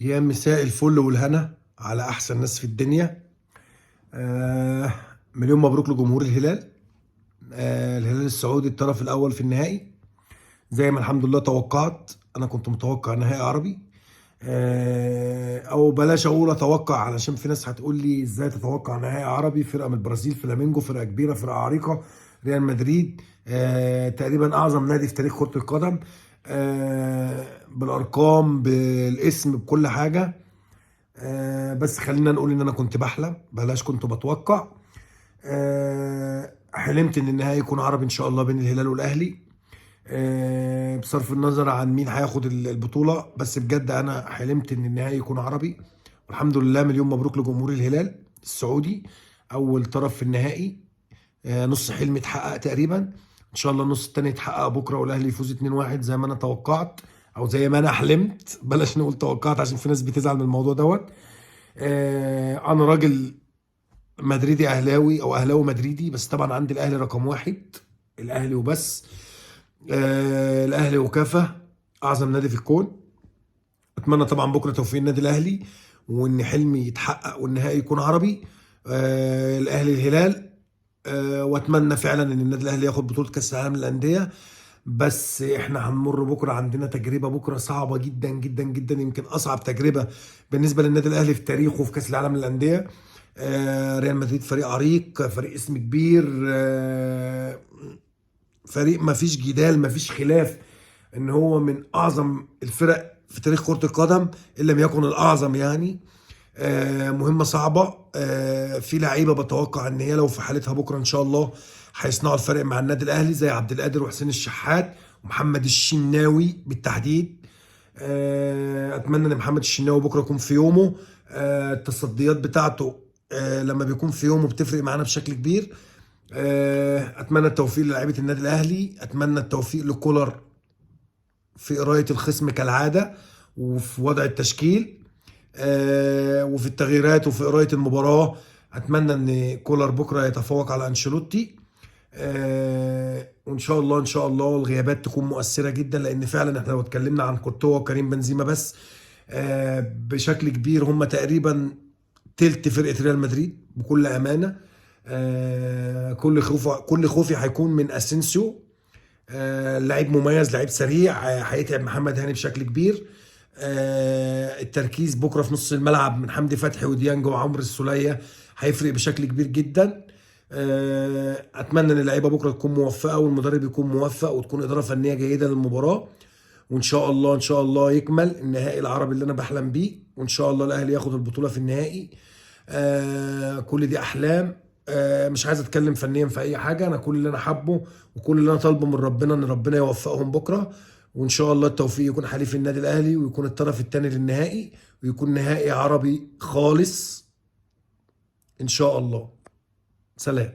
يا مساء الفل والهنا على احسن ناس في الدنيا. مليون مبروك لجمهور الهلال. الهلال السعودي الطرف الاول في النهائي، زي ما الحمد لله توقعت. انا كنت متوقع نهائي عربي. او بلاش اقول اتوقع، علشان في ناس هتقول لي ازاي تتوقع نهائي عربي؟ فرقه من البرازيل، فلامينجو، فرقه كبيره، فرقه عريقه، ريال مدريد، تقريبا اعظم نادي في تاريخ كره القدم، بالارقام، بالاسم، بكل حاجه. بس خلينا نقول ان انا كنت بحلم، بلاش كنت بتوقع. حلمت ان النهائي يكون عربي ان شاء الله بين الهلال والاهلي. بصرف النظر عن مين هياخد البطولة، بس بجد انا حلمت ان النهائي يكون عربي. والحمد لله، مليون مبروك لجمهور الهلال السعودي، اول طرف في النهائي. نص حلمي اتحقق تقريبا. ان شاء الله النص التاني يتحقق بكره والاهلي يفوز 2-1 زي ما انا توقعت، او زي ما انا حلمت. بلاش نقول توقعت عشان في ناس بتزعل من الموضوع دوت. انا راجل مدريدي اهلاوي، او اهلاوي مدريدي، بس طبعا عندي الاهلي رقم واحد، الاهلي وبس. الاهلي وكفى، اعظم نادي في الكون. اتمنى طبعا بكره توفيق النادي الاهلي، وان حلمي يتحقق والنهائي يكون عربي. الاهلي الهلال. واتمنى فعلا ان النادي الاهلي ياخد بطوله كاس العالم للانديه. بس احنا هنمر بكره، عندنا تجربه بكره صعبه جدا جدا جدا، يمكن اصعب تجربه بالنسبه للنادي الاهلي في تاريخه في كاس العالم للانديه. ريال مدريد فريق عريق، فريق اسم كبير، فريق ما فيش جدال، ما فيش خلاف ان هو من اعظم الفرق في تاريخ كرة القدم، ان لم يكن الاعظم يعني. مهمة صعبة. في لعيبة بتوقع ان هي لو في حالتها بكرة ان شاء الله هيصنعوا الفرق مع النادي الاهلي، زي عبد القادر وحسين الشحات ومحمد الشناوي بالتحديد. اتمنى ان محمد الشناوي بكره يكون في يومه. التصديات بتاعته لما بيكون في يومه بتفرق معانا بشكل كبير. اتمنى التوفيق للاعيبه النادي الاهلي، اتمنى التوفيق لكولر في قرايه الخصم كالعاده، وفي وضع التشكيل، وفي التغييرات، وفي قرايه المباراه. اتمنى ان كولر بكره يتفوق على انشيلوتي. وان شاء الله ان شاء الله الغيابات تكون مؤثره جدا، لان فعلا احنا لو اتكلمنا عن كورتوا وكريم بنزيما بس، بشكل كبير هم تقريبا تلت فرقه ريال مدريد بكل امانه. كل خوفي هيكون من اسينسيو. لعيب مميز، لعيب سريع، هيتعب محمد هاني بشكل كبير. التركيز بكره في نص الملعب من حمدي فتحي وديانج وعمرو السولية هيفرق بشكل كبير جدا. اتمنى ان اللعيبه بكره تكون موفقه، والمدرب يكون موفق، وتكون اداره فنيه جيده للمباراه. وان شاء الله ان شاء الله يكمل النهائي العربي اللي انا بحلم بيه، وان شاء الله الاهلي ياخد البطوله في النهائي. كل دي احلام. مش عايز اتكلم فنيا في اي حاجه، انا كل اللي انا حابه وكل اللي انا طالبه من ربنا ان ربنا يوفقهم بكره. وان شاء الله التوفيق يكون حليف النادي الاهلي، ويكون الطرف الثاني للنهائي، ويكون نهائي عربي خالص ان شاء الله. سلام.